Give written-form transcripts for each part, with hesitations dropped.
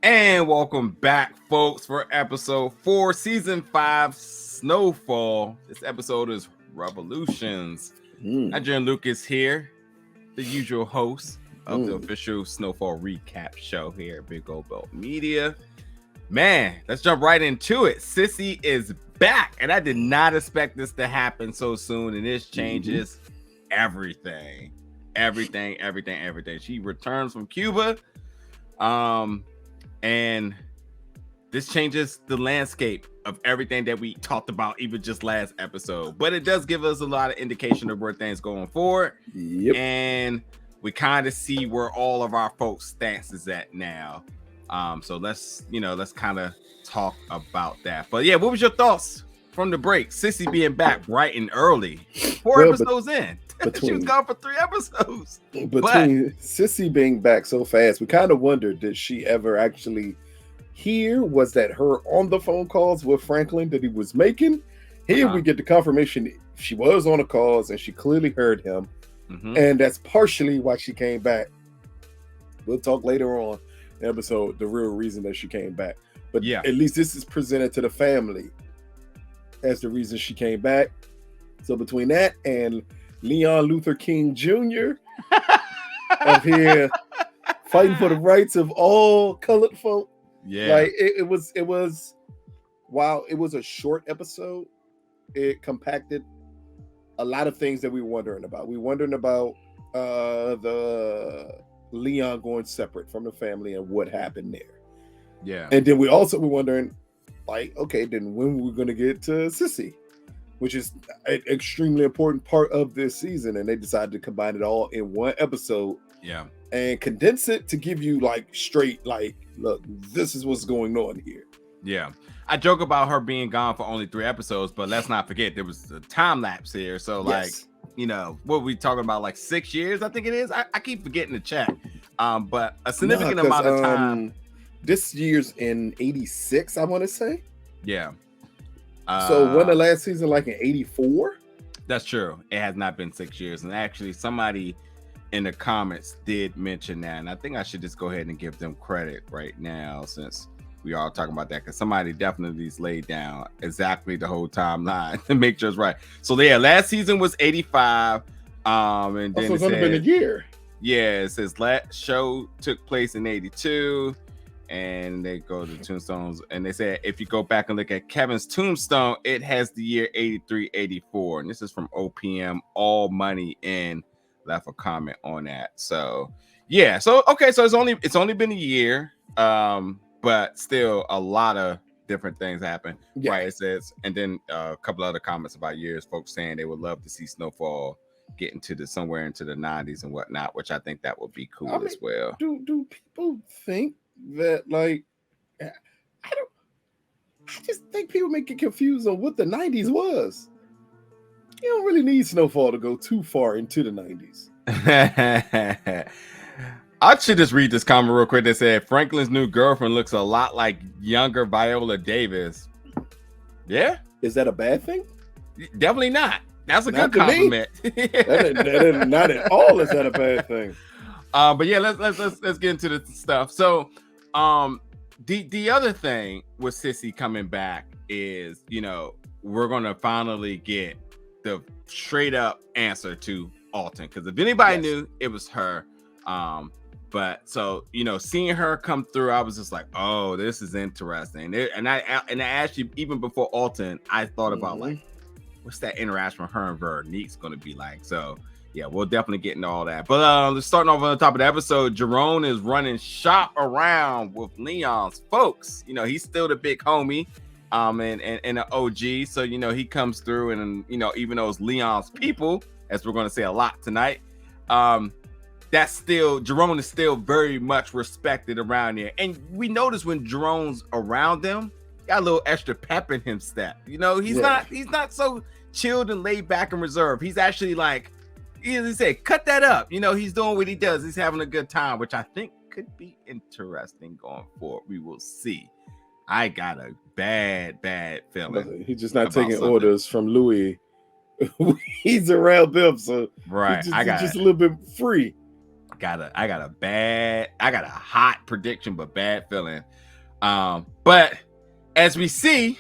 And welcome back, folks, for episode 4, season 5, Snowfall. This episode is Revolutions. Adrian Lucas here, the usual host of the official Snowfall recap show here at Big Old Belt Media. Man, let's jump right into it. Sissy is back, and I did not expect this to happen so soon, and this changes everything. Everything. She returns from Cuba, and this changes the landscape of everything that we talked about even just last episode. But it does give us a lot of indication of where things going forward. Yep. And we kind of see where all of our folks' stance is at now. So let's kind of talk about that. But yeah, what was your thoughts from the break? Sissy being back bright and early. 4 episodes in. She was gone for 3 episodes. Between Sissy being back so fast, we kind of wondered, did she ever actually hear? Was that her on the phone calls with Franklin that he was making? Here we get the confirmation she was on the calls and she clearly heard him. And that's partially why she came back. We'll talk later on in the episode, the real reason that she came back. But yeah, at least this is presented to the family as the reason she came back. So between that and Leon Luther King Jr. up here fighting for the rights of all colored folk. Yeah, like it was while it was a short episode, it compacted a lot of things that we were wondering about. We were wondering about the Leon going separate from the family and what happened there. Yeah. And then we also were wondering, like, okay, then when we're going to get to Sissy, which is an extremely important part of this season. And they decided to combine it all in one episode. Yeah. And condense it to give you like straight, like, look, this is what's going on here. Yeah. I joke about her being gone for only 3 episodes, but let's not forget there was a time lapse here. So like, what are we talking about? Like 6 years, I think it is. I keep forgetting to check. But a significant amount of time. This year's in 86, I want to say. Yeah. So when the last season, like in 84? That's true. It has not been 6 years. And actually somebody in the comments did mention that. And I think I should just go ahead and give them credit right now since we are talking about that, because somebody definitely laid down exactly the whole timeline to make sure it's right. So yeah, last season was 85. And then it's only been a year. Yeah, it says last show took place in 82. And they go to tombstones, and they said if you go back and look at Kevin's tombstone, it has the year 83, 84. And this is from OPM. All Money In left a comment on that. So yeah, so okay, so it's only been a year, but still a lot of different things happen. Yeah. Right? It says, and then a couple other comments about years, folks saying they would love to see Snowfall get into somewhere into the 90s and whatnot, which I think that would be cool as well. Do people think that, like, I just think people may get confused on what the 90s was. You don't really need Snowfall to go too far into the 90s. I should just read this comment real quick that said Franklin's new girlfriend looks a lot like younger Viola Davis. Yeah, is that a bad thing? Definitely not. That's a good compliment. that not at all is that a bad thing. But yeah, let's get into the stuff. So the other thing with Sissy coming back is, we're gonna finally get the straight up answer to Alton, because if anybody knew, it was her. But so seeing her come through, I was just like, oh, this is interesting. And I actually, even before Alton, I thought about like, what's that interaction with her and Veronique's gonna be like? So yeah, we'll definitely get into all that. But let's start off on the top of the episode. Jerome is running shop around with Leon's folks. He's still the big homie, and an OG. So he comes through, and even though it's Leon's people, as we're going to say a lot tonight, that's still Jerome is still very much respected around here. And we notice when Jerome's around them, got a little extra pep in him step. He's not so chilled and laid back and reserved. He's actually like, he said, cut that up. He's doing what he does. He's having a good time, which I think could be interesting going forward. We will see. I got a bad feeling. He's just not taking orders from Louis. He's around them, so right. He's just a little bit free. got a hot prediction, but bad feeling. But as we see,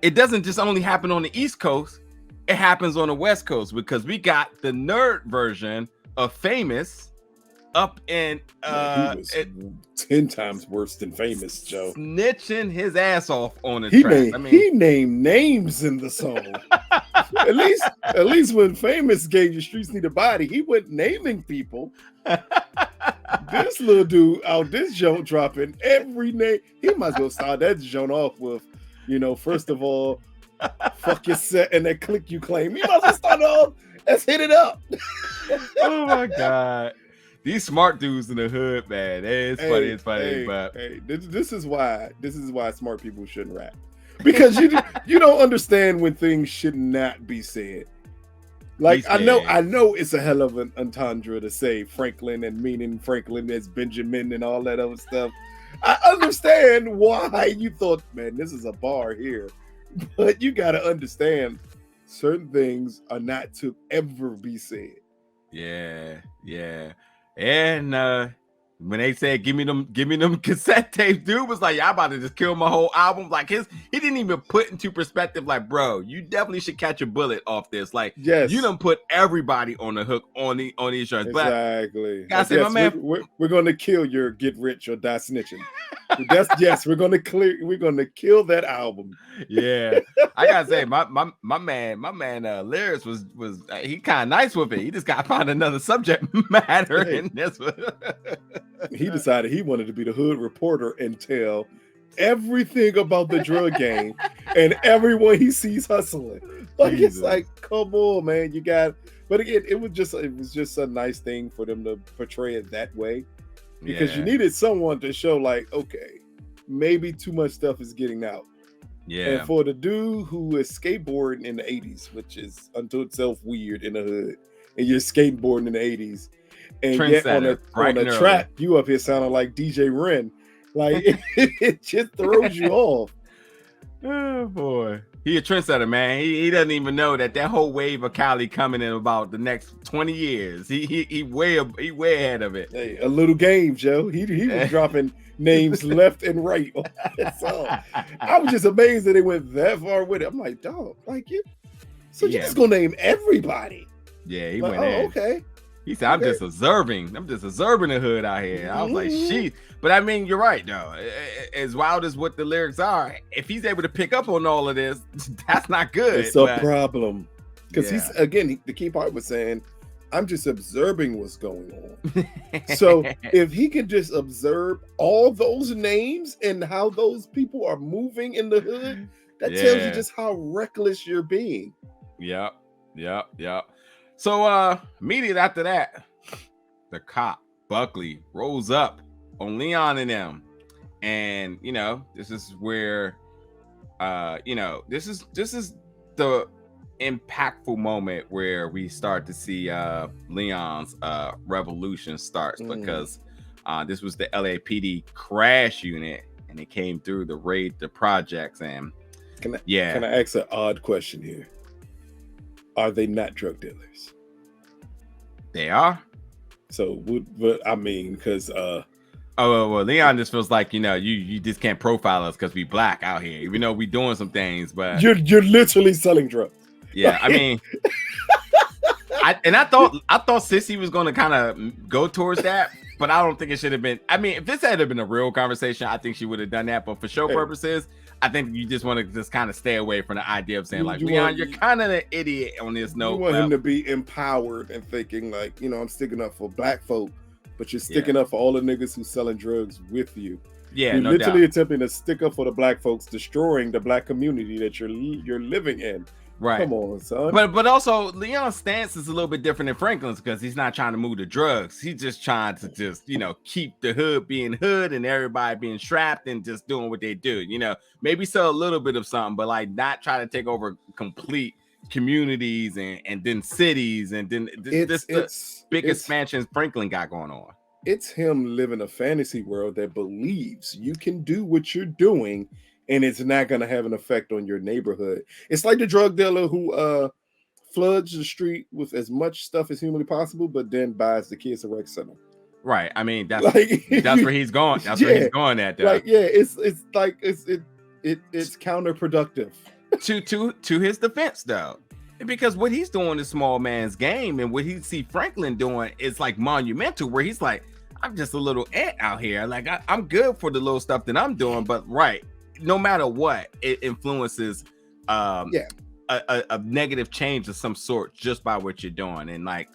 it doesn't just only happen on the East Coast, it happens on the West Coast, because we got the nerd version of Famous up in he was 10 times worse than Famous, Joe. Snitching his ass off on the track. He named names in the song. at least when Famous gave you Streets Need a Body, he went naming people. This little dude out this joint dropping every name. He might as well start that joint off with, first of all, fuck your set and that click you claim. He might as well start off. Let's hit it up. Oh my God. These smart dudes in the hood, man. It's funny. But this is why smart people shouldn't rap. Because you don't understand when things should not be said. Like, I know it's a hell of an entendre to say Franklin and meaning Franklin as Benjamin and all that other stuff. I understand why you thought, man, this is a bar here. But you got to understand certain things are not to ever be said. Yeah. And when they said give me them cassette tapes, dude was like, y'all about to just kill my whole album. Like he didn't even put into perspective, like, bro, you definitely should catch a bullet off this. Like, yes, you done put everybody on the hook on these shows. Exactly. But I say, my man, we're gonna kill your Get Rich or Die Snitching. We're gonna kill that album. Yeah, I gotta say, my man, Lyrics was he kind of nice with it. He just gotta find another subject matter in this one. He decided he wanted to be the hood reporter and tell everything about the drug game and everyone he sees hustling. Like, Jesus. It's like, come on, man, you got. But again, it was just a nice thing for them to portray it that way, because you needed someone to show, like, okay, maybe too much stuff is getting out. Yeah. And for the dude who is skateboarding in the 80s, which is unto itself weird in the hood, and you're skateboarding in the 80s, and yet on a track, you up here sounding like DJ Ren. Like, it just throws you off. Oh boy. He a trendsetter, man. He doesn't even know that whole wave of Cali coming in about the next 20 years. He way ahead of it. Hey, a little game, Joe. He was dropping names left and right. So I was just amazed that they went that far with it. I'm like, dog, like you. So you're just gonna name everybody? Yeah, he went in. Okay. He said, I'm just observing the hood out here. I was like, shit. But I mean, you're right, though. As wild as what the lyrics are, if he's able to pick up on all of this, that's not good. It's a problem. Because the key part was saying, I'm just observing what's going on. So if he can just observe all those names and how those people are moving in the hood, that tells you just how reckless you're being. Yep. So immediately after that, the cop, Buckley, rolls up on Leon and them. And this is where this is the impactful moment where we start to see Leon's revolution starts, because this was the LAPD crash unit, and it came through to raid the projects. And can I ask an odd question here? Are they not drug dealers? They are. So, I mean, because well, Leon just feels like you just can't profile us because we black out here, even though we doing some things. But you're literally selling drugs. Yeah, I mean, I thought Sissy was going to kind of go towards that, but I don't think it should have been. I mean, if this had been a real conversation, I think she would have done that. But for show purposes, I think you just want to just kind of stay away from the idea of saying, like, Leon, you're kind of an idiot on this note. You want him to be empowered and thinking, like, I'm sticking up for black folk, but you're sticking up for all the niggas who's selling drugs with you. Yeah, you're no literally doubt. attempting to stick up for the black folks, destroying the black community that you're living in. Right. Come on, son. But also Leon's stance is a little bit different than Franklin's, because he's not trying to move the drugs. He's just trying to keep the hood being hood and everybody being strapped and just doing what they do. Maybe sell a little bit of something, but like not try to take over complete communities and then cities and then this big expansion Franklin got going on. It's him living a fantasy world that believes you can do what you're doing and it's not going to have an effect on your neighborhood. It's like the drug dealer who floods the street with as much stuff as humanly possible, but then buys the kids a rec center. Right. I mean, that's Like, that's where he's going. That's where he's going at. Like, yeah, it's counterproductive. To his defense, though, because what he's doing is small man's game, and what he see Franklin doing is like monumental, where he's like, I'm just a little ant out here. Like I'm good for the little stuff that I'm doing, but no matter what, it influences a negative change of some sort just by what you're doing. And like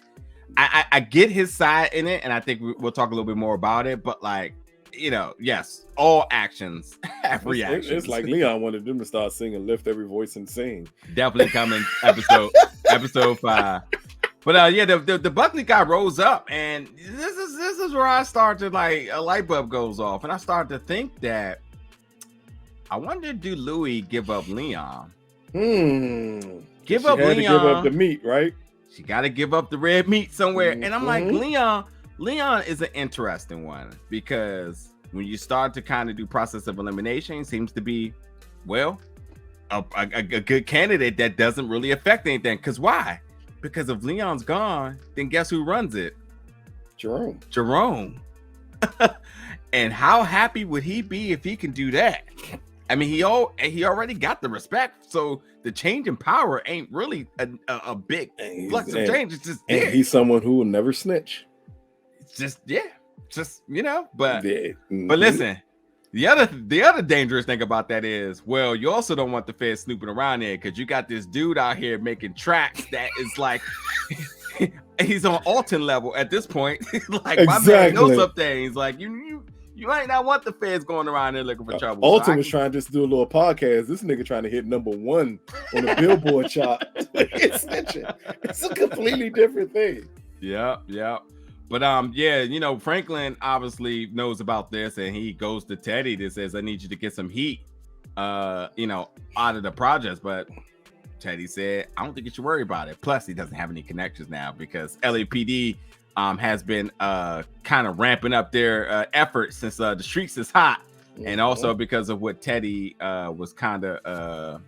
I get his side in it, and I think we'll talk a little bit more about it, but like, yes, all actions have reactions. It's like Leon wanted them to start singing "Lift Every Voice and Sing." Definitely coming episode 5. But the Buckley guy rose up, and this is where I start to, like, a light bulb goes off, and I start to think that I wonder, do Louie give up Leon? Give up Leon. Give up the meat, right? She got to give up the red meat somewhere. And I'm like, Leon is an interesting one, because when you start to kind of do process of elimination, seems to be, well, a good candidate that doesn't really affect anything. Because why? Because if Leon's gone, then guess who runs it? Jerome. And how happy would he be if he can do that? I mean, he already got the respect, so the change in power ain't really a big flux of change. It's just he's someone who will never snitch. It's just but listen, the other dangerous thing about that is, well, you also don't want the feds snooping around there, because you got this dude out here making tracks that is like he's on Alton level at this point. Like, exactly. My man knows some things. Like, you might not want the feds going around there looking for trouble. Alton was trying to just do a little podcast. This nigga trying to hit number 1 on the Billboard chart. It's snitching. It's a completely different thing. Yeah. But Franklin obviously knows about this, and he goes to Teddy that says, I need you to get some heat out of the projects. But Teddy said, I don't think you should worry about it. Plus, he doesn't have any connections now, because LAPD has been kind of ramping up their efforts since the streets is hot, and also because of what Teddy was kind of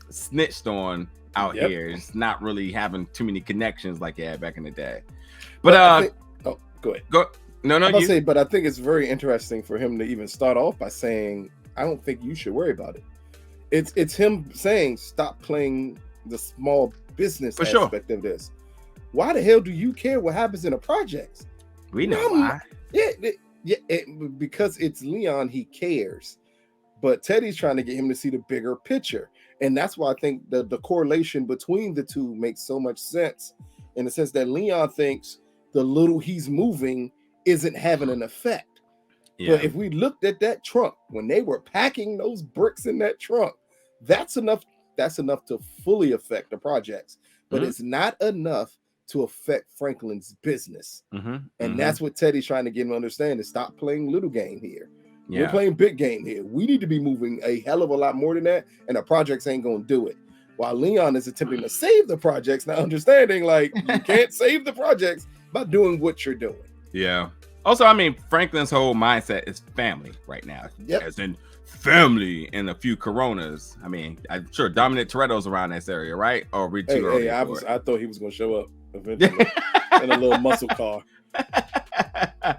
snitched on out here. It's not really having too many connections like he had back in the day. But go ahead. But I think it's very interesting for him to even start off by saying, I don't think you should worry about it. It's him saying, stop playing the small business aspect of this. Why the hell do you care what happens in the projects? We know why. Because it's Leon, he cares. But Teddy's trying to get him to see the bigger picture. And that's why I think the correlation between the two makes so much sense, in the sense that Leon thinks the little he's moving isn't having an effect. Yeah. But if we looked at that trunk, when they were packing those bricks in that trunk, that's enough to fully affect the projects. But it's not enough to affect Franklin's business. And that's what Teddy's trying to get him to understand, is stop playing little game here. We're playing big game here. We need to be moving a hell of a lot more than that, and the projects ain't gonna do it. While Leon is attempting to save the projects, now understanding like you can't save the projects by doing what you're doing. Yeah. Also, I mean, Franklin's whole mindset is family right now. As in family and a few Coronas. I mean, I'm sure Dominic Toretto's around this area, right? Or I thought he was gonna show up eventually in a little muscle car.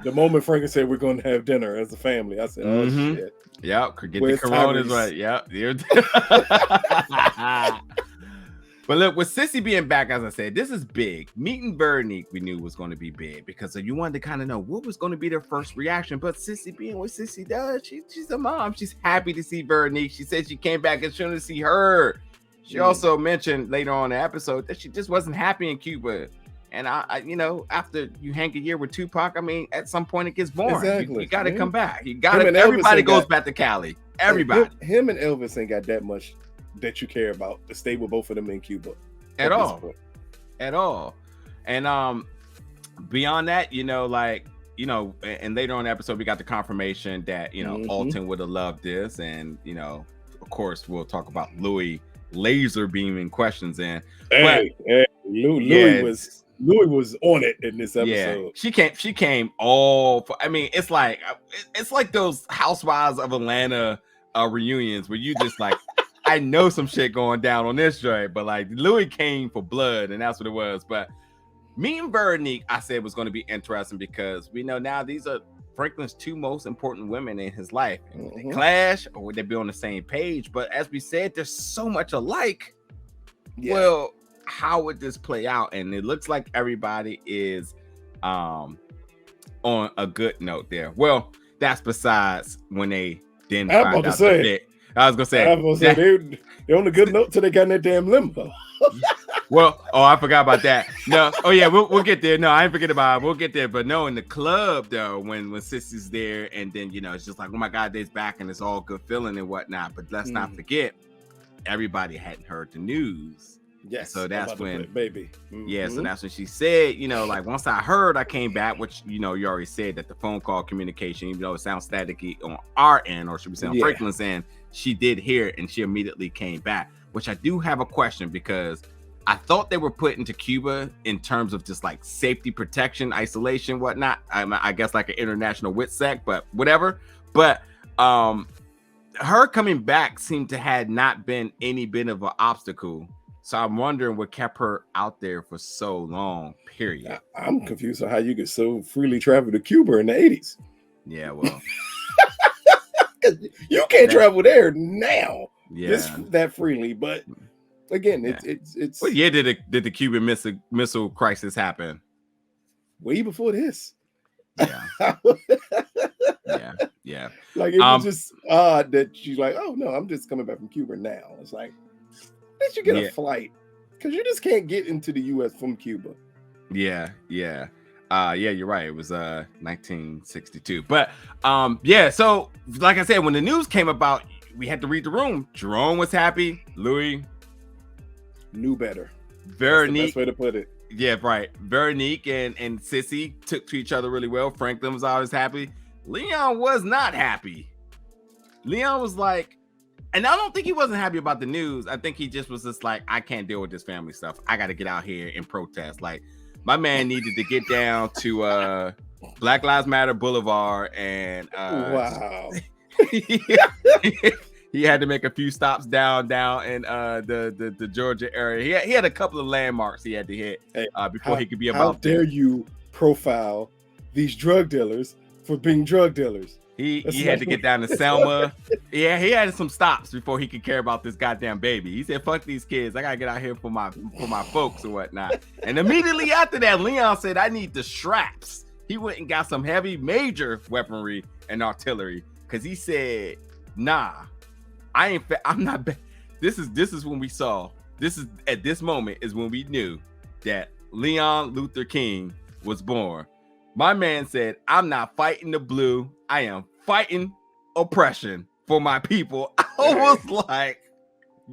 The moment Franklin said we're going to have dinner as a family, I said, "Oh shit!" Yep, get the Coronas right. Yep. But look, with Sissy being back, as I said, this is big. Meeting Veronique, we knew was going to be big, because you wanted to kind of know what was going to be their first reaction. But Sissy, being what Sissy does, she's a mom. She's happy to see Veronique. She said she came back as soon as see her. She also mentioned later on in the episode that she just wasn't happy in Cuba. And I after you hang a year with Tupac, I mean, at some point it gets boring. Exactly. You got to come back. You got to. Everybody goes back to Cali. Everybody. Him and Elvis ain't got that much that you care about to stay with both of them in Cuba at all. And beyond that, and later on in the episode we got the confirmation that Alton would have loved this, and of course we'll talk about Louis laser beaming questions in. Louis was on it in this episode. Yeah, she came all for, I mean, it's like those Housewives of Atlanta reunions where you just like I know some shit going down on this joint, but like Louis came for blood, and that's what it was. But meeting Veronique, I said was going to be interesting because we know now these are Franklin's two most important women in his life. Would they clash or would they be on the same page? But as we said, there's so much alike. Yeah. Well, how would this play out? And it looks like everybody is on a good note there. Well, that's besides when they didn't find out the fit. I was gonna say they're on a good note till they got in that damn limbo. Well, I forgot about that. No, yeah, we'll get there. No, I ain't forget about it. We'll get there. But no, in the club though, when Sissy's there, and then it's just like, oh my God, they's back, and it's all good feeling and whatnot. But let's not forget, everybody hadn't heard the news. Yes. So that's when, baby. Yeah. So that's when she said, like once I heard, I came back, which you already said that the phone call communication, even though it sounds staticky on our end, or should we say on Franklin's end, she did hear it and she immediately came back. Which I do have a question because I thought they were put into Cuba in terms of just like safety, protection, isolation, whatnot. I guess like an international WITSEC, but whatever. But her coming back seemed to had not been any bit of an obstacle. So I'm wondering what kept her out there for so long, period. I'm confused on how you could so freely travel to Cuba in the 80s. Yeah, well. You can't travel there now. Yeah. That freely. But again, it's what year did the Cuban missile crisis happen? Way before this. Yeah. Yeah. Like it was just odd that she's like, oh no, I'm just coming back from Cuba now. It's like, did you get a flight? Because you just can't get into the U.S. from Cuba. Yeah. You're right. It was 1962. But so like I said, when the news came about, we had to read the room. Jerome was happy. Louis knew better. Veronique, that's the best way to put it. Yeah, right. Veronique and Sissy took to each other really well. Franklin was always happy. Leon was not happy. Leon was like, and I don't think he wasn't happy about the news. I think he just was just like, I can't deal with this family stuff. I got to get out here and protest. Like, my man needed to get down to Black Lives Matter Boulevard and wow. He had to make a few stops down in the Georgia area. He had a couple of landmarks he had to hit before he could be about. How dare you profile these drug dealers for being drug dealers? He had to get down to Selma. Yeah, he had some stops before he could care about this goddamn baby. He said, fuck these kids. I gotta get out here for my folks and whatnot. And immediately after that, Leon said, I need the straps. He went and got some heavy major weaponry and artillery because he said, nah, I'm not. This is when we saw. This is at this moment is when we knew that Leon Luther King was born. My man said, I'm not fighting the blue. I am fighting oppression for my people. I was like,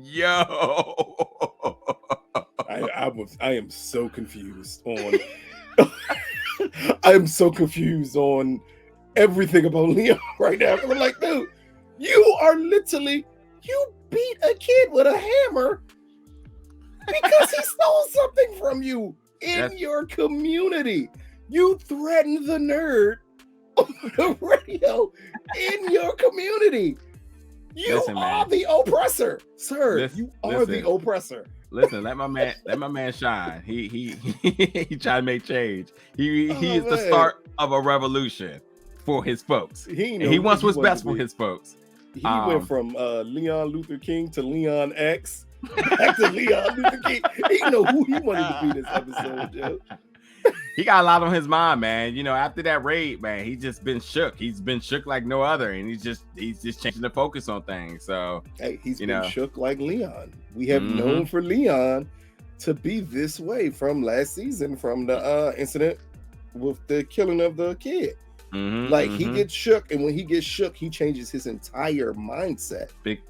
yo. I am so confused on I am so confused on everything about Leon right now. I'm like, dude, you beat a kid with a hammer because he stole something from you in your community. You threatened the nerd on the radio in your community. You are the oppressor, sir. You are the oppressor. Listen, let my man shine. He trying to make change. He is the start of a revolution for his folks. He wants what's best for his folks. He went from Leon Luther King to Leon X back to Leon Luther King. He didn't know who he wanted to be this episode, Joe. He got a lot on his mind, man. After that raid, man, he's just been shook. He's been shook like no other, and he's just changing the focus on things. So hey, he's been shook like Leon. We have known for Leon to be this way from last season, from the incident with the killing of the kid. He gets shook, and when he gets shook, he changes his entire mindset. Big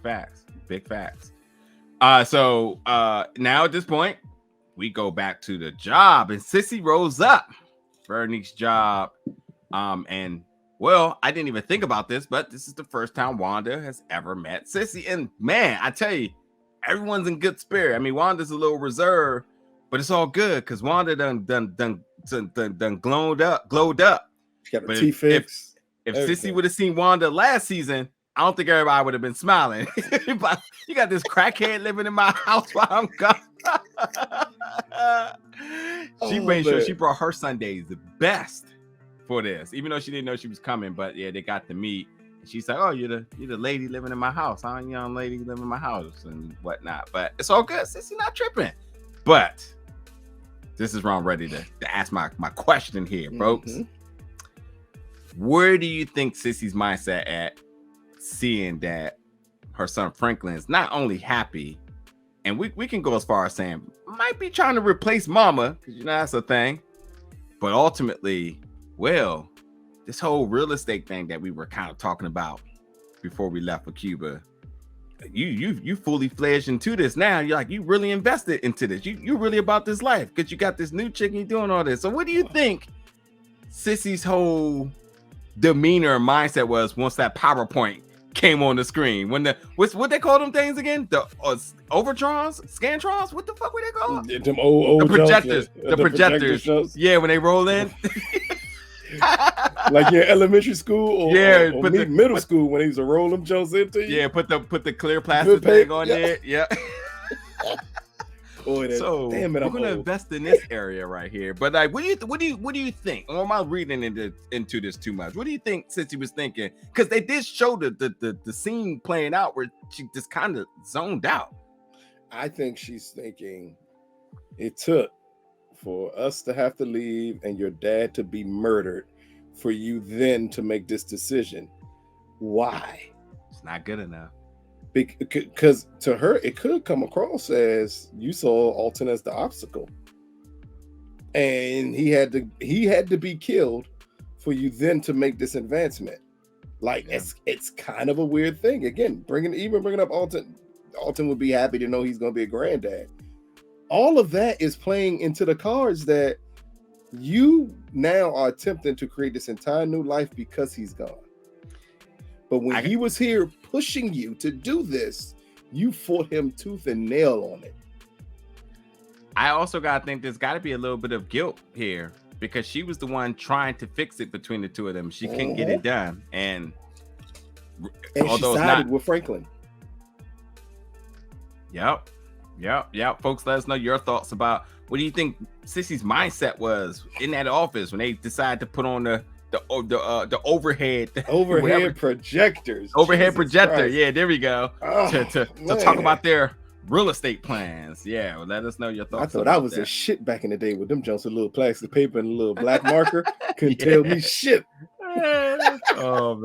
facts. So now at this point, we go back to the job, and Sissy rolls up Veronique's job. And well, I didn't even think about this, but this is the first time Wanda has ever met Sissy. And man, I tell you, everyone's in good spirit. I mean, Wanda's a little reserved, but it's all good because Wanda done glowed up. She got her teeth fixed. If Sissy would have seen Wanda last season, I don't think everybody would have been smiling. But you got this crackhead living in my house while I'm gone. She made sure she brought her Sundays the best for this, even though she didn't know she was coming. But yeah, they got to meet. And she's like, "Oh, you're the lady living in my house, huh? Young lady living in my house and whatnot." But it's all good. Sissy not tripping. But this is where I'm ready to ask my question here, folks. Where do you think Sissy's mindset at, seeing that her son Franklin is not only happy, and we can go as far as saying might be trying to replace mama, because you know that's a thing, but ultimately, well, this whole real estate thing that we were kind of talking about before we left for Cuba, you fully fledged into this now. You're like, you really invested into this. You really about this life because you got this new chick and you doing all this. So what do you think Sissy's whole demeanor and mindset was once that PowerPoint came on the screen? When what they call them things again? The Overtrons, Scantrons? What the fuck were they called? Them old the projectors. Jokes, the projectors. Yeah, when they roll in. Like in elementary school or middle but, school when they used to roll them Jones into you. Yeah, put the clear plastic thing on there. Yeah. Boy, so damn it, we're gonna invest in this area right here. But like, what do you think? Or am I reading into this too much? What do you think Sissy was thinking? Because they did show the scene playing out where she just kind of zoned out. I think she's thinking it took for us to have to leave and your dad to be murdered for you then to make this decision. Why? It's not good enough. Because to her, it could come across as you saw Alton as the obstacle, and he had to be killed for you then to make this advancement. Like it's kind of a weird thing. Again, bringing up Alton would be happy to know he's going to be a granddad. All of that is playing into the cards that you now are attempting to create this entire new life because he's gone. But when he was here pushing you to do this, you fought him tooth and nail on it. I also got to think there's got to be a little bit of guilt here because she was the one trying to fix it between the two of them. She couldn't get it done. And although she sided with Franklin. Yep. Folks, let us know your thoughts about what do you think Sissy's mindset was in that office when they decided to put on the overhead projectors. Overhead projector. Christ. Yeah, there we go. To talk about their real estate plans. Yeah, well, let us know your thoughts. I thought I was a shit back in the day with them Jones, a little plastic paper and a little black marker. Couldn't tell me shit. Oh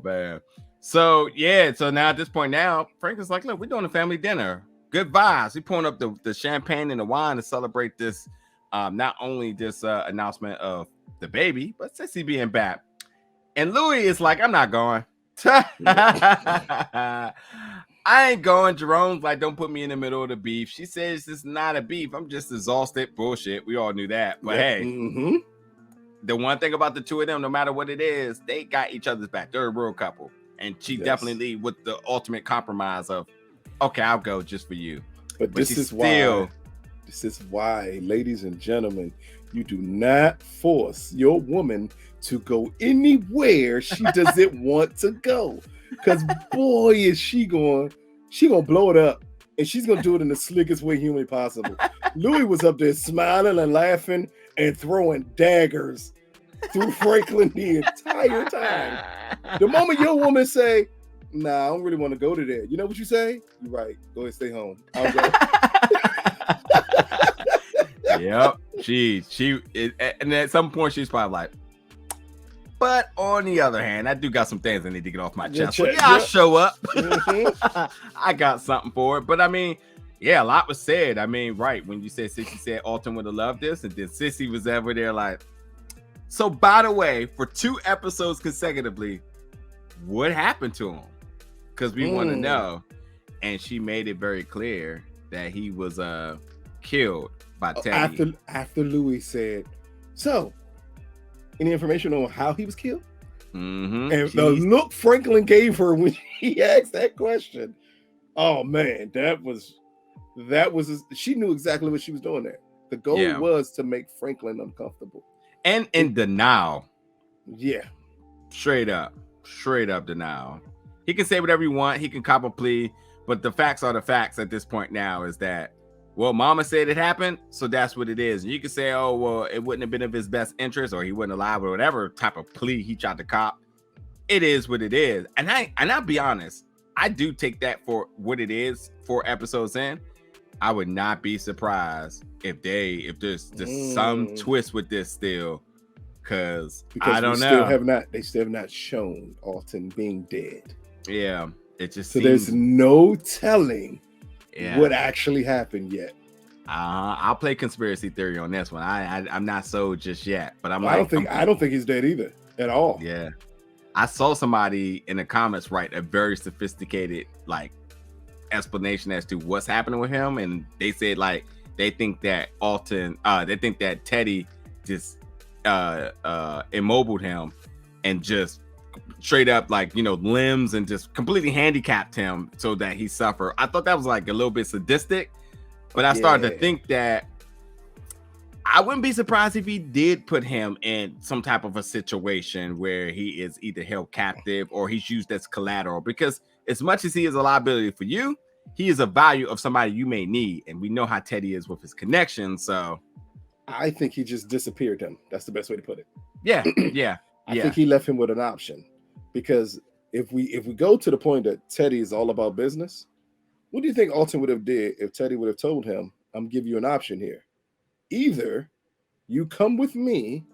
man. So now at this point now, Franklin's like, look, we're doing a family dinner. Good vibes. We pouring up the champagne and the wine to celebrate this. Not only this announcement of the baby, but Sissy being back. And Louis is like, I'm not going. I ain't going. Jerome's like, don't put me in the middle of the beef. She says it's not a beef. I'm just exhausted. Bullshit. We all knew that. But hey, the one thing about the two of them, no matter what it is, they got each other's back. They're a real couple. And she definitely with the ultimate compromise of, okay, I'll go just for you. But this is why, ladies and gentlemen, you do not force your woman to go anywhere she doesn't want to go. Because boy, is she gonna blow it up. And she's gonna do it in the slickest way humanly possible. Louis was up there smiling and laughing and throwing daggers through Franklin the entire time. The moment your woman say, nah, I don't really want to go to there. You know what you say? You're right. Go ahead, stay home. I'll go. Yep. And at some point she's probably like, but on the other hand, I do got some things I need to get off my chest. So I'll show up. I got something for it. But I mean, yeah, a lot was said. I mean, right, when you said Sissy said Alton would have loved this, and then Sissy was ever there like, so by the way, for 2 episodes consecutively, what happened to him? Because we want to know. And she made it very clear that he was killed by Teddy. After Louis said, so any information on how he was killed? Mm-hmm. And the look Franklin gave her when he asked that question, oh man, that was she knew exactly what she was doing there. The goal was to make Franklin uncomfortable and in denial. Yeah, straight up. Straight up denial. He can say whatever you want. He can cop a plea, but the facts are the facts at this point now is that, well, mama said it happened, so that's what it is. And you can say, oh, well, it wouldn't have been of his best interest, or he wouldn't have lied, or whatever type of plea he tried to cop. It is what it is. And I'll be honest, I do take that for what it is 4 episodes in. I would not be surprised if there's just some twist with this still. Because I don't know. They still have not shown Alton being dead. Yeah. It just so there's no telling what actually happened yet. I'll play conspiracy theory on this one. I'm not sold just yet, but I don't think he's dead either at all. Yeah. I saw somebody in the comments write a very sophisticated explanation as to what's happening with him, and they said they think that Teddy just immobiled him and just straight up limbs and just completely handicapped him so that he suffered. I thought that was a little bit sadistic, but I started to think that I wouldn't be surprised if he did put him in some type of a situation where he is either held captive or he's used as collateral, because as much as he is a liability for you, he is a value of somebody you may need. And we know how Teddy is with his connections. So I think he just disappeared him. That's the best way to put it. Yeah. I think he left him with an option, because if we go to the point that Teddy is all about business, what do you think Alton would have did if Teddy would have told him, I'm giving you an option here. Either you come with me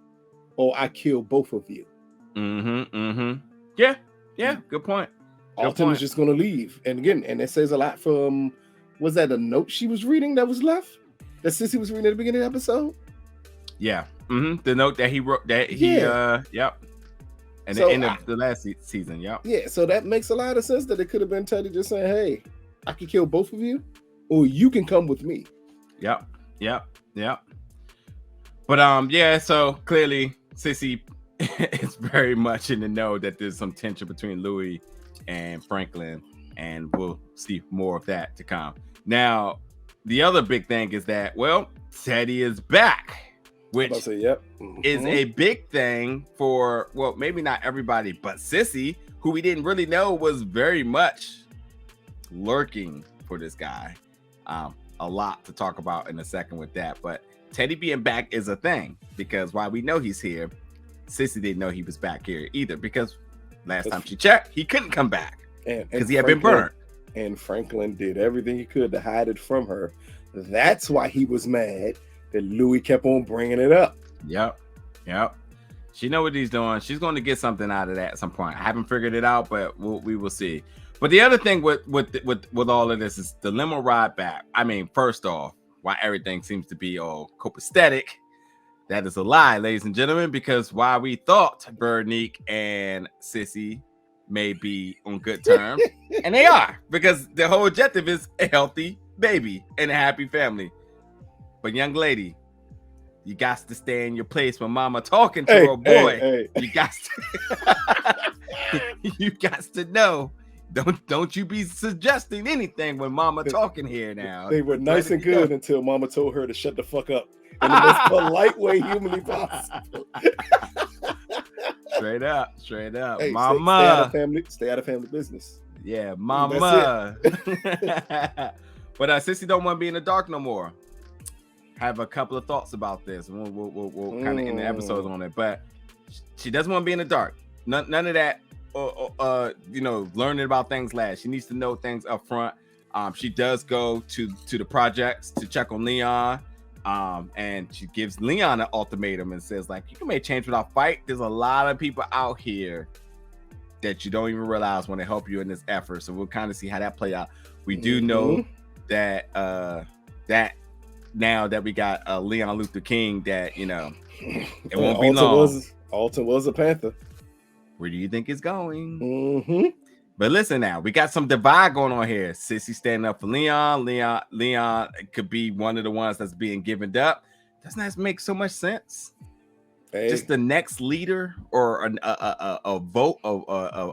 or I kill both of you. Yeah. Good point. Alton was just going to leave. And again, and it says a lot from, was that a note she was reading that was left? That Sissy was reading at the beginning of the episode? Yeah. The note that he wrote that he, yep. And so the end of the last season, yep. Yeah, so that makes a lot of sense that it could have been Teddy just saying, hey, I can kill both of you or you can come with me. Yep. But so clearly Sissy is very much in the know that there's some tension between Louis and Franklin, and we'll see more of that to come. Now, the other big thing is that, well, Teddy is back, which is a big thing for, well, maybe not everybody, but Sissy, who we didn't really know was very much lurking for this guy. A lot to talk about in a second with that, but Teddy being back is a thing, because while we know he's here, Sissy didn't know he was back here either, because last time she checked, he couldn't come back because he had been burnt. And Franklin did everything he could to hide it from her. That's why he was mad that Louis kept on bringing it up. Yep. She know what he's doing. She's going to get something out of that at some point. I haven't figured it out, but we will see. But the other thing with all of this is the limo ride back. I mean, first off, why everything seems to be all copacetic, that is a lie, ladies and gentlemen, because while we thought Veronique and Sissy may be on good terms, and they are, because the whole objective is a healthy baby and a happy family. But young lady, you got to stay in your place when mama talking to her boy. You got to know. Don't you be suggesting anything when mama talking here now. They were nice and good until mama told her to shut the fuck up in the most polite way humanly possible. Straight up. Hey, mama. Stay out of family business. Yeah, mama. But Sissy don't want to be in the dark no more. Have a couple of thoughts about this. We'll kind of end the episode on it. But she doesn't want to be in the dark. None of that. Learning about things last. She needs to know things up front. She does go to the projects to check on Leon. And she gives Leon an ultimatum and says, you can make change without fight. There's a lot of people out here that you don't even realize want to help you in this effort. So we'll kind of see how that play out. We do know that that now that we got Leon Luther King, that it won't be long. Alton was a Panther. Where do you think it's going? But listen now, we got some divide going on here. Sissy standing up for Leon. Leon could be one of the ones that's being given up. Doesn't that make so much sense? Hey. Just the next leader or a vote of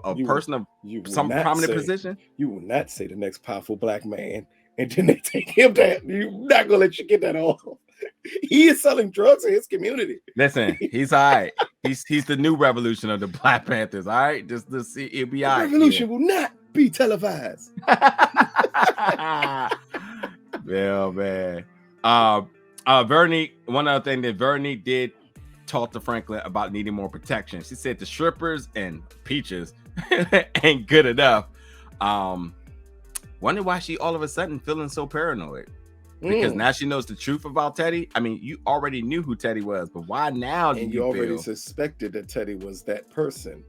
a person of some prominent position. You will not say the next powerful black man, and then they take him down. You're not gonna let you get that off. He is selling drugs in his community. Listen, he's all right. He's the new revolution of the Black Panthers. All right, just to see it'll be all right. Revolution will not be televised. Yeah, man. Vernie. One other thing that Vernie did talk to Franklin about needing more protection. She said the strippers and Peaches ain't good enough. Wonder why she all of a sudden feeling so paranoid. Because now she knows the truth about Teddy. I mean, you already knew who Teddy was, but why now do you already suspected that Teddy was that person?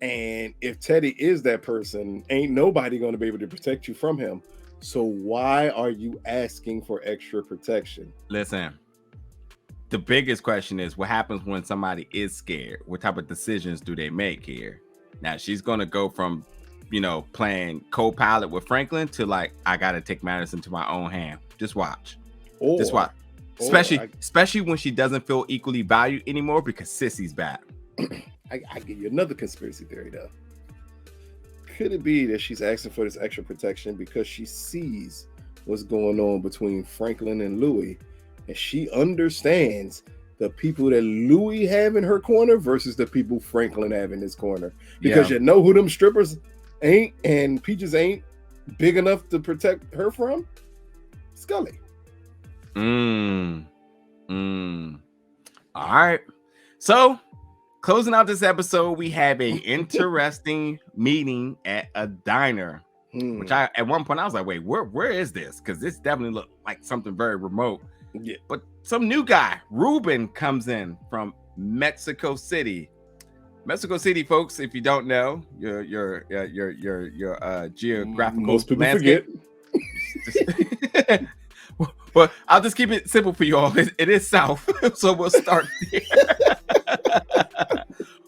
And if Teddy is that person, ain't nobody going to be able to protect you from him. So why are you asking for extra protection? Listen, the biggest question is what happens when somebody is scared? What type of decisions do they make here? Now she's going to go from, playing co-pilot with Franklin to like, I got to take matters into my own hand. Just watch. Just watch. Especially when she doesn't feel equally valued anymore because Sissy's back. I give you another conspiracy theory though. Could it be that she's asking for this extra protection because she sees what's going on between Franklin and Louis, and she understands the people that Louis have in her corner versus the people Franklin have in his corner? Because you know who them strippers ain't and Peaches ain't big enough to protect her from? Scully. All right. So, closing out this episode, we have a interesting meeting at a diner. Which at one point I was like, wait, where is this? Because this definitely looked like something very remote. Yeah. But some new guy, Reuben, comes in from Mexico City. Mexico City, folks, if you don't know, your geographical most people landscape. Forget. Well, I'll just keep it simple for you all. It is south, so we'll start there.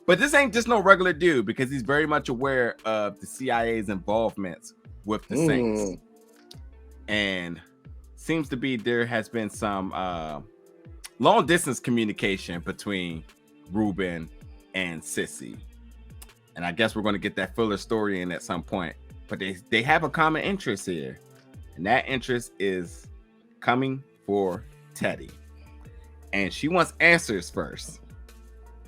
But this ain't just no regular dude because he's very much aware of the CIA's involvement with the Saints, and seems to be there has been some long distance communication between Reuben and Sissy, and I guess we're going to get that fuller story in at some point. But they have a common interest here. And that interest is coming for Teddy. And she wants answers first.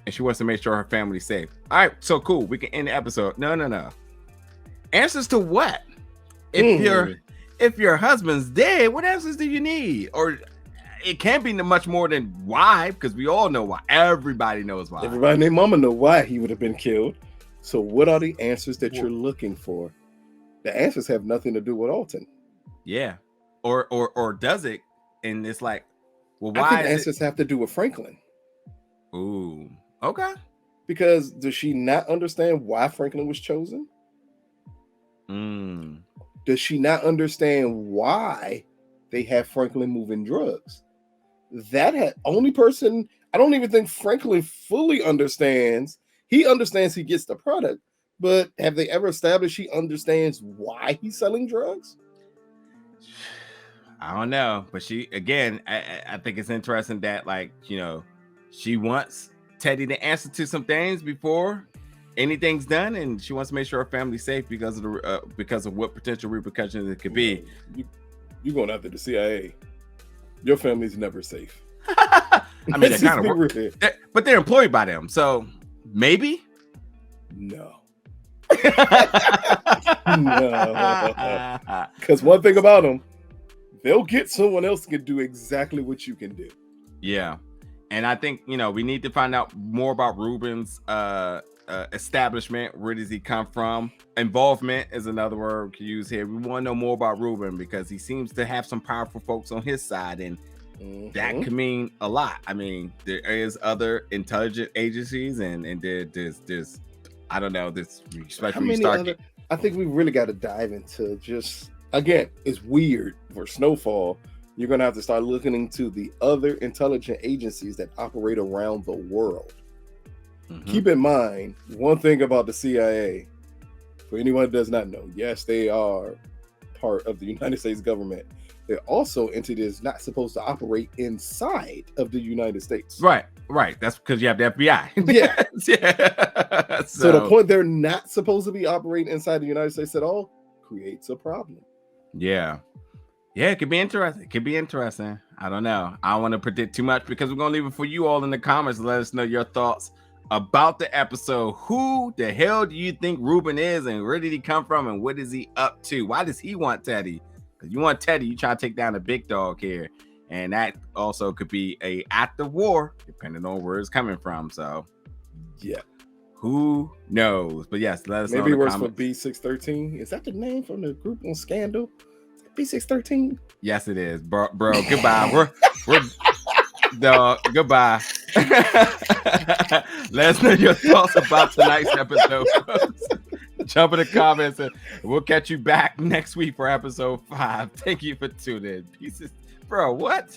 And she wants to make sure her family's safe. All right, so cool. We can end the episode. No. Answers to what? If your husband's dead, what answers do you need? Or it can't be much more than why, because we all know why. Everybody knows why. Everybody named Mama know why he would have been killed. So what are the answers that you're looking for? The answers have nothing to do with Alton. Yeah, or does it? And it's like, well, why? I think the answers have to do with Franklin. Ooh, okay. Because does she not understand why Franklin was chosen? Does she not understand why they have Franklin moving drugs? Only person I don't even think Franklin fully understands. He understands he gets the product, but have they ever established he understands why he's selling drugs? I don't know, but she again. I think it's interesting that she wants Teddy to answer to some things before anything's done, and she wants to make sure her family's safe because of what potential repercussions it could be. You're going after the CIA. Your family's never safe. I mean, they kind of work, but they're employed by them, so maybe. No. No. Because one thing about them, they'll get someone else to do exactly what you can do. Yeah. And I think, we need to find out more about Reuben's establishment. Where does he come from? Involvement is another word we can use here. We want to know more about Reuben because he seems to have some powerful folks on his side, and that could mean a lot. I mean, there is other intelligence agencies, and there's I don't know, this especially I think we really got to dive into just, again, it's weird for Snowfall. You're going to have to start looking into the other intelligence agencies that operate around the world. Keep in mind, one thing about the CIA, for anyone who does not know, yes, they are part of the United States government. They're also entities not supposed to operate inside of the United States. Right. That's because you have the FBI. Yeah. Yeah. So the point they're not supposed to be operating inside the United States at all creates a problem. Yeah. Yeah, it could be interesting. It could be interesting. I don't know. I don't want to predict too much because we're going to leave it for you all in the comments. Let us know your thoughts about the episode. Who the hell do you think Reuben is, and where did he come from, and what is he up to? Why does he want Teddy? Because you want Teddy, you try to take down the big dog here. And that also could be a act of war, depending on where it's coming from. So, yeah. Who knows? But yes, let us know. Maybe it works for B613. Is that the name from the group on Scandal? B613? Yes, it is. Bro, goodbye. We're dog, goodbye. Let us know your thoughts about tonight's episode. Jump in the comments and we'll catch you back next week for episode 5. Thank you for tuning in. Pieces. Bro, what?